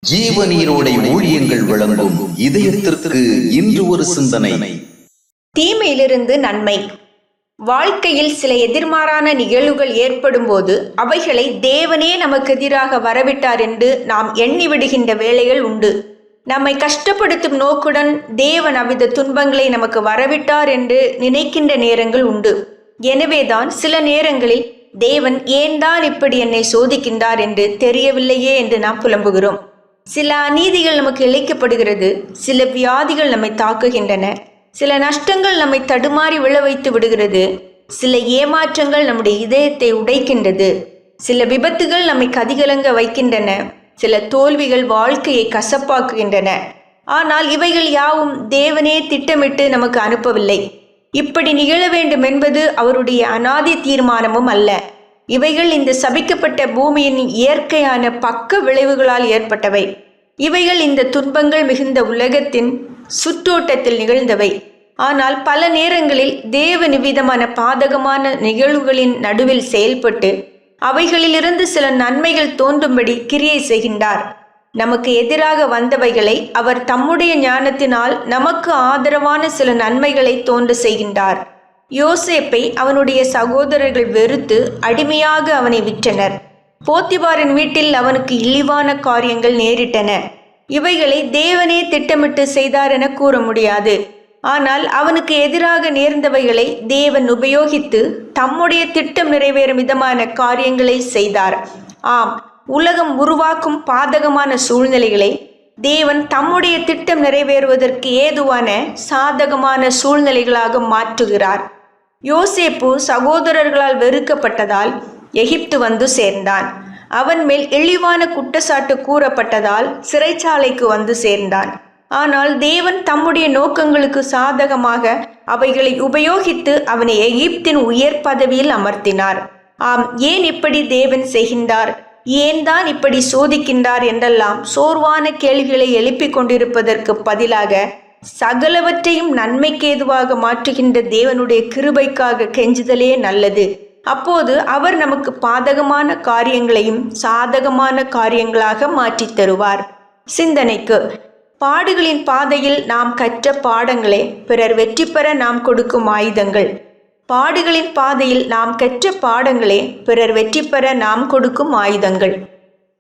ஜீவநீரோடை ஊழியங்கள் வழங்கும் இதயத்திற்கு இன்று ஒரு சிந்தனை. தீமையிலிருந்து நன்மை. வாழ்க்கையில் சில எதிர்மாறான நிகழ்வுகள் ஏற்படும் போது அவைகளை தேவனே நமக்கு எதிராக வரவிட்டார் என்று நாம் எண்ணி விடுகின்ற வேளைகள் உண்டு. நம்மை கஷ்டப்படுத்தும் நோக்குடன் தேவன் அவ்வித துன்பங்களை நமக்கு வரவிட்டார் என்று நினைக்கின்ற நேரங்கள் உண்டு. எனவேதான் சில நேரங்களில் தேவன் ஏன் தான் இப்படி என்னை சோதிக்கின்றார் என்று தெரியவில்லையே என்று நாம் புலம்புகிறோம். சில அநீதிகள் நமக்கு இழைக்கப்படுகிறது, சில வியாதிகள் நம்மை தாக்குகின்றன, சில நஷ்டங்கள் நம்மை தடுமாறி விழ வைத்து விடுகிறது, சில ஏமாற்றங்கள் நம்முடைய இதயத்தை உடைக்கின்றது, சில விபத்துகள் நம்மை கதிகலங்க வைக்கின்றன, சில தோல்விகள் வாழ்க்கையை கசப்பாக்குகின்றன. ஆனால் இவைகள் யாவும் தேவனே திட்டமிட்டு நமக்கு அனுப்பவில்லை. இப்படி நிகழ வேண்டும் என்பது அவருடைய அநாதி தீர்மானமும் அல்ல. இவைகள் இந்த சபிக்கப்பட்ட பூமியின் இயற்கையான பக்க விளைவுகளால் ஏற்பட்டவை. இவைகள் இந்த துன்பங்கள் மிகுந்த உலகத்தின் சுற்றோட்டத்தில் நிகழ்ந்தவை. ஆனால் பல நேரங்களில் தேவன் இவ்விதமான பாதகமான நிகழ்வுகளின் நடுவில் செயல்பட்டு அவைகளிலிருந்து சில நன்மைகள் தோன்றும்படி கிரியை செய்கின்றார். நமக்கு எதிராக வந்தவைகளை அவர் தம்முடைய ஞானத்தினால் நமக்கு ஆதரவான சில நன்மைகளை தோன்ற செய்கின்றார். யோசேப்பை அவனுடைய சகோதரர்கள் வெறுத்து அடிமையாக அவனை விற்றனர். போத்திபாரின் வீட்டில் அவனுக்கு இழிவான காரியங்கள் நேரிட்டன. இவைகளை தேவனே திட்டமிட்டு செய்தார் என கூற முடியாது. ஆனால் அவனுக்கு எதிராக நேர்ந்தவைகளை தேவன் உபயோகித்து தம்முடைய திட்டம் நிறைவேறும் விதமான காரியங்களை செய்தார். ஆம், உலகம் உருவாக்கும் பாதகமான சூழ்நிலைகளை தேவன் தம்முடைய திட்டம் நிறைவேறுவதற்கு ஏதுவான சாதகமான சூழ்நிலைகளாக மாற்றுகிறார். யோசேப்பு சகோதரர்களால் வெறுக்கப்பட்டதால் எகிப்து வந்து சேர்ந்தான். அவன் மேல் இழிவான குற்றச்சாட்டு கூறப்பட்டதால் சிறைச்சாலைக்கு வந்து சேர்ந்தான். ஆனால் தேவன் தம்முடைய நோக்கங்களுக்கு சாதகமாக அவைகளை உபயோகித்து அவனை எகிப்தின் உயர் பதவியில் அமர்த்தினார். ஆம், ஏன் இப்படி தேவன் செய்கின்றார், ஏன் தான் இப்படி சோதிக்கின்றார் என்றெல்லாம் சோர்வான கேள்விகளை எழுப்பிக் கொண்டிருப்பதற்கு பதிலாக சகலவற்றையும் நன்மைக்கு ஏதுவாக மாற்றுகின்ற தேவனுடைய கிருபைக்காக கெஞ்சுதலே நல்லது. அப்போது அவர் நமக்கு பாதகமான காரியங்களையும் சாதகமான காரியங்களாக மாற்றி தருவார். சிந்தனைக்கு, பாடுகளின் பாதையில் நாம் கற்ற பாடங்களே பிறர் வெற்றி பெற நாம் கொடுக்கும் ஆயுதங்கள். பாடுகளின் பாதையில் நாம் கற்ற பாடங்களே பிறர் வெற்றி பெற நாம் கொடுக்கும் ஆயுதங்கள்.